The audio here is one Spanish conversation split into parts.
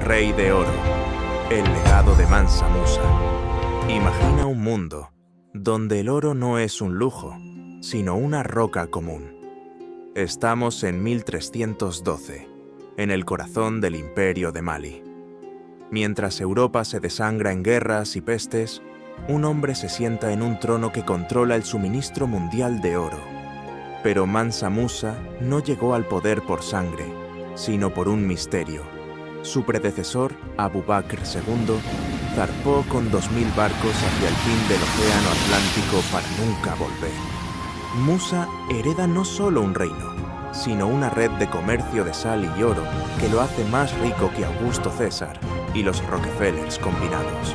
Rey de Oro. El legado de Mansa Musa. Imagina un mundo donde el oro no es un lujo, sino una roca común. Estamos en 1312, en el corazón del Imperio de Mali. Mientras Europa se desangra en guerras y pestes, un hombre se sienta en un trono que controla el suministro mundial de oro. Pero Mansa Musa no llegó al poder por sangre, sino por un misterio. Su predecesor, Abu Bakr II, zarpó con 2000 barcos hacia el fin del Océano Atlántico para nunca volver. Musa hereda no solo un reino, sino una red de comercio de sal y oro que lo hace más rico que Augusto César y los Rockefellers combinados.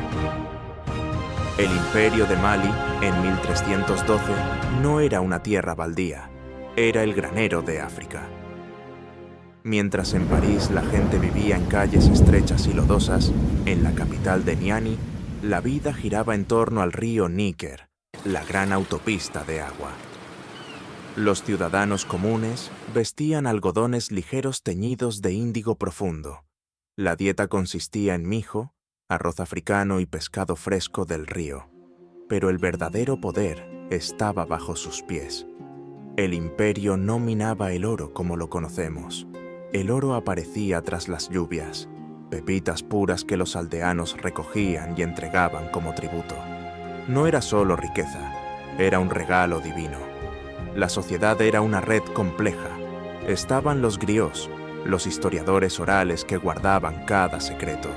El Imperio de Mali, en 1312, no era una tierra baldía, era el granero de África. Mientras en París la gente vivía en calles estrechas y lodosas, en la capital de Niani, la vida giraba en torno al río Níger, la gran autopista de agua. Los ciudadanos comunes vestían algodones ligeros teñidos de índigo profundo. La dieta consistía en mijo, arroz africano y pescado fresco del río. Pero el verdadero poder estaba bajo sus pies. El imperio no minaba el oro como lo conocemos. El oro aparecía tras las lluvias, pepitas puras que los aldeanos recogían y entregaban como tributo. No era solo riqueza, era un regalo divino. La sociedad era una red compleja. Estaban los griots, los historiadores orales que guardaban cada secreto,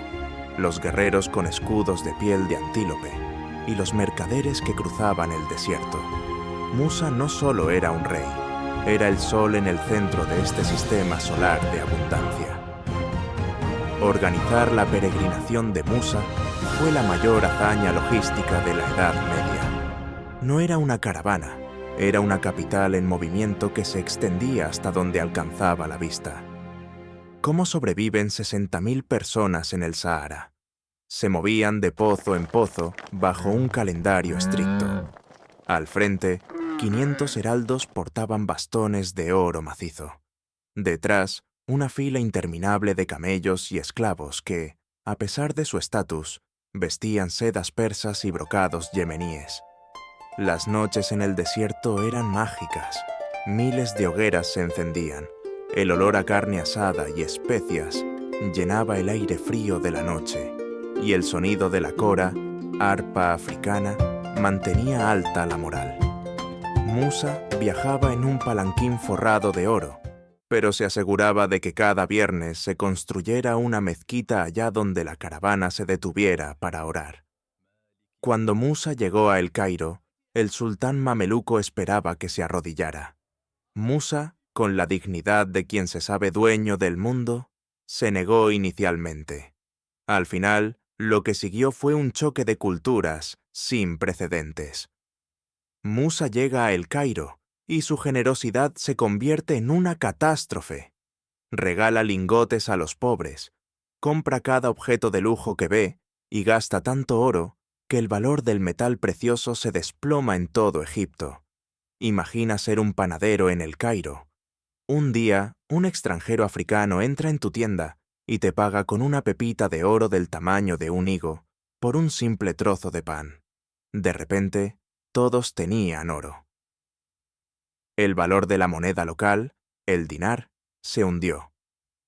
los guerreros con escudos de piel de antílope y los mercaderes que cruzaban el desierto. Musa no solo era un rey, era el sol en el centro de este sistema solar de abundancia. Organizar la peregrinación de Musa fue la mayor hazaña logística de la Edad Media. No era una caravana, era una capital en movimiento que se extendía hasta donde alcanzaba la vista. ¿Cómo sobreviven 60.000 personas en el Sahara? Se movían de pozo en pozo bajo un calendario estricto. Al frente, 500 heraldos portaban bastones de oro macizo. Detrás, una fila interminable de camellos y esclavos que, a pesar de su estatus, vestían sedas persas y brocados yemeníes. Las noches en el desierto eran mágicas. Miles de hogueras se encendían. El olor a carne asada y especias llenaba el aire frío de la noche, y el sonido de la cora, arpa africana, mantenía alta la moral. Musa viajaba en un palanquín forrado de oro, pero se aseguraba de que cada viernes se construyera una mezquita allá donde la caravana se detuviera para orar. Cuando Musa llegó a El Cairo, el sultán mameluco esperaba que se arrodillara. Musa, con la dignidad de quien se sabe dueño del mundo, se negó inicialmente. Al final, lo que siguió fue un choque de culturas sin precedentes. Musa llega a El Cairo y su generosidad se convierte en una catástrofe. Regala lingotes a los pobres, compra cada objeto de lujo que ve y gasta tanto oro que el valor del metal precioso se desploma en todo Egipto. Imagina ser un panadero en El Cairo. Un día, un extranjero africano entra en tu tienda y te paga con una pepita de oro del tamaño de un higo por un simple trozo de pan. De repente, todos tenían oro. El valor de la moneda local, el dinar, se hundió.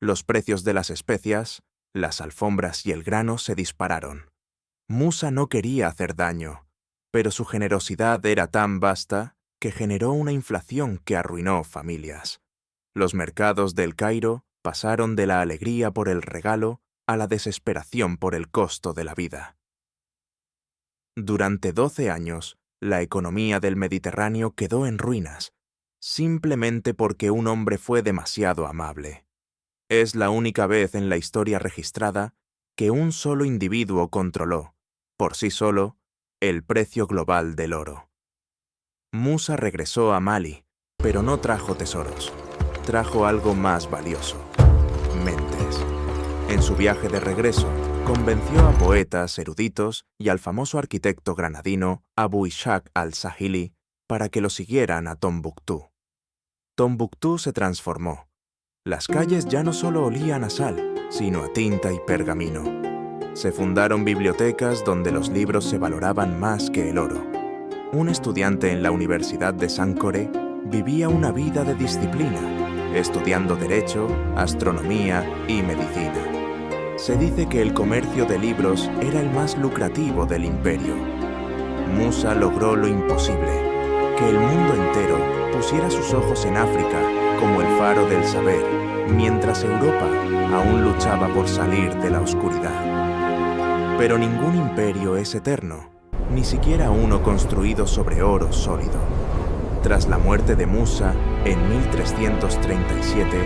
Los precios de las especias, las alfombras y el grano se dispararon. Musa no quería hacer daño, pero su generosidad era tan vasta que generó una inflación que arruinó familias. Los mercados del Cairo pasaron de la alegría por el regalo a la desesperación por el costo de la vida. Durante 12 años, la economía del Mediterráneo quedó en ruinas, simplemente porque un hombre fue demasiado amable. Es la única vez en la historia registrada que un solo individuo controló, por sí solo, el precio global del oro. Musa regresó a Mali, pero no trajo tesoros. Trajo algo más valioso: mentes. En su viaje de regreso, convenció a poetas, eruditos y al famoso arquitecto granadino Abu Ishaq al-Sahili para que lo siguieran a Tombuctú. Tombuctú se transformó. Las calles ya no solo olían a sal, sino a tinta y pergamino. Se fundaron bibliotecas donde los libros se valoraban más que el oro. Un estudiante en la Universidad de Sankore vivía una vida de disciplina, estudiando derecho, astronomía y medicina. Se dice que el comercio de libros era el más lucrativo del imperio. Musa logró lo imposible, que el mundo entero pusiera sus ojos en África como el faro del saber, mientras Europa aún luchaba por salir de la oscuridad. Pero ningún imperio es eterno, ni siquiera uno construido sobre oro sólido. Tras la muerte de Musa en 1337,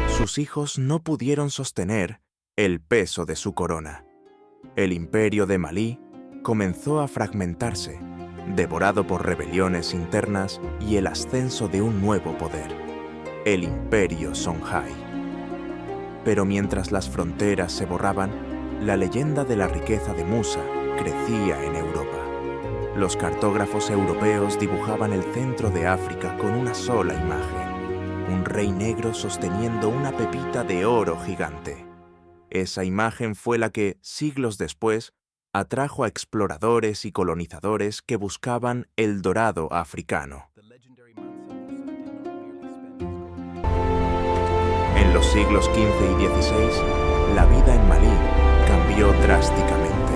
sus hijos no pudieron sostener el peso de su corona. El imperio de Malí comenzó a fragmentarse, devorado por rebeliones internas y el ascenso de un nuevo poder, el imperio Songhai. Pero mientras las fronteras se borraban, la leyenda de la riqueza de Musa crecía en Europa. Los cartógrafos europeos dibujaban el centro de África con una sola imagen, un rey negro sosteniendo una pepita de oro gigante. Esa imagen fue la que, siglos después, atrajo a exploradores y colonizadores que buscaban el dorado africano. En los siglos XV y XVI, la vida en Malí cambió drásticamente.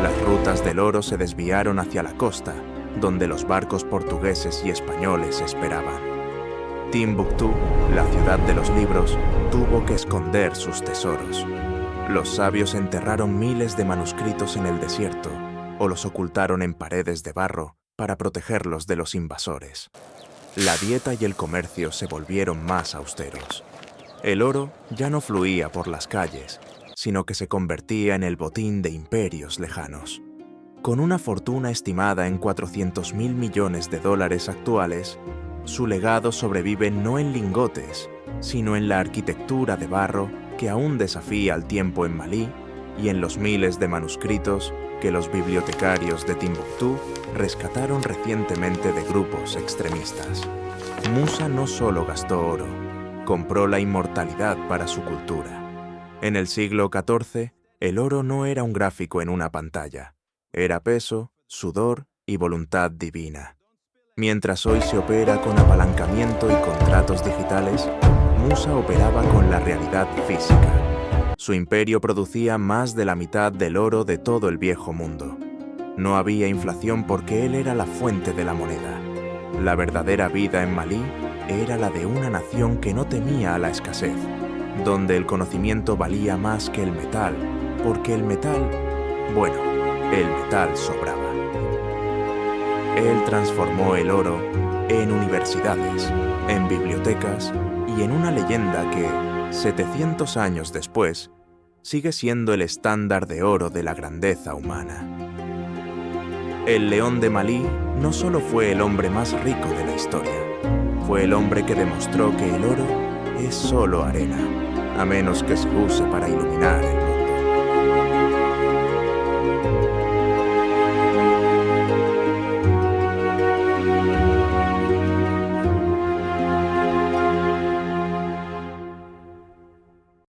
Las rutas del oro se desviaron hacia la costa, donde los barcos portugueses y españoles esperaban. Timbuktu, la ciudad de los libros, tuvo que esconder sus tesoros. Los sabios enterraron miles de manuscritos en el desierto o los ocultaron en paredes de barro para protegerlos de los invasores. La dieta y el comercio se volvieron más austeros. El oro ya no fluía por las calles, sino que se convertía en el botín de imperios lejanos. Con una fortuna estimada en $400.000 millones actuales, su legado sobrevive no en lingotes, sino en la arquitectura de barro que aún desafía al tiempo en Malí y en los miles de manuscritos que los bibliotecarios de Timbuktu rescataron recientemente de grupos extremistas. Musa no solo gastó oro, compró la inmortalidad para su cultura. En el siglo XIV, el oro no era un gráfico en una pantalla, era peso, sudor y voluntad divina. Mientras hoy se opera con apalancamiento y contratos digitales, Musa operaba con la realidad física. Su imperio producía más de la mitad del oro de todo el viejo mundo. No había inflación porque él era la fuente de la moneda. La verdadera vida en Malí era la de una nación que no temía a la escasez, donde el conocimiento valía más que el metal, porque el metal sobraba. Él transformó el oro en universidades, en bibliotecas y en una leyenda que, 700 años después, sigue siendo el estándar de oro de la grandeza humana. El león de Malí no solo fue el hombre más rico de la historia, fue el hombre que demostró que el oro es solo arena, a menos que se use para iluminar el